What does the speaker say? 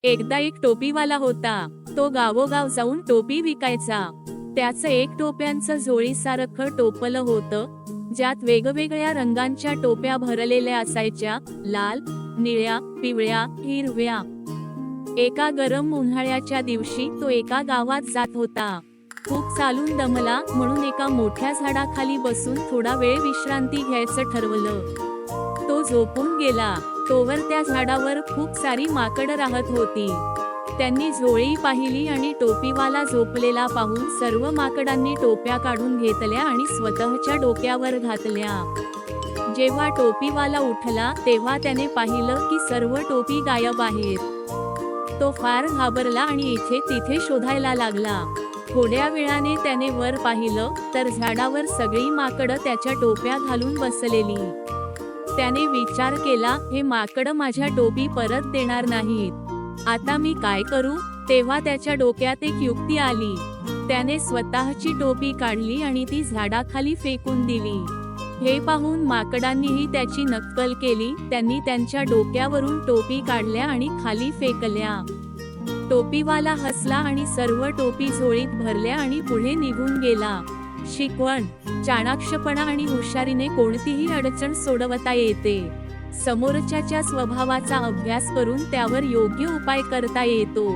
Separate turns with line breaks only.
एकदा एक टोपीवाला होता. तो गावोगाव जाऊन टोपी विकायचा. त्याचं एक टोप्यांचं झोळीसारखं टोपलं होतं, ज्यात वेगवेगळ्या रंगांच्या टोप्या भरलेल्या असायच्या, लाल, निळ्या, पिवळ्या, हिरव्या. एका गरम उन्हाळ्याच्या दिवशी तो एका गावात जात होता. खूप चालून दमला म्हणून एका मोठ्या झाडाखाली बसून थोडा वेळ विश्रांती घ्यायचं ठरवलं. तो झोपून गेला. तोवर त्या झाडावर खूप सारी माकडं राहत होती. त्यांनी झोळी पाहिली आणि टोपीवाला झोपलेला पाहून सर्व माकडांनी टोप्या काढून घेतल्या आणि स्वतःच्या डोक्यावर घातल्या. जेव्हा टोपीवाला उठला तेव्हा त्याने पाहिलं की सर्व टोपी गायब आहेत. तो फार घाबरला आणि इथे तिथे शोधायला लागला. थोड्या वेळाने त्याने वर पाहिलं तर झाडावर सगळी माकडं त्याच्या टोप्या घालून बसलेली. त्याने विचार केला, हे माकडं माझ्या टोपी परत देणार नाहीत. आता मी काय करू? तेव्हा त्याच्या डोक्यात एक युक्ती आली. त्याने स्वतःची टोपी काढली आणि ती झाडाखाली फेकून दिली. हे पाहून माकडांनीही त्याची नक्कल केली. त्यांनी त्यांच्या डोक्यावरून टोपी काढल्या आणि खाली फेकल्या. टोपीवाला हसला आणि सर्व टोपी झोळीत भरल्या आणि पुढे निघून गेला. शिकवण: चाणाक्षपणा आणि हुशारीने कोणतीही अडचण सोडवता येते. समोरच्याच्या स्वभावाचा अभ्यास करून त्यावर योग्य उपाय करता येतो.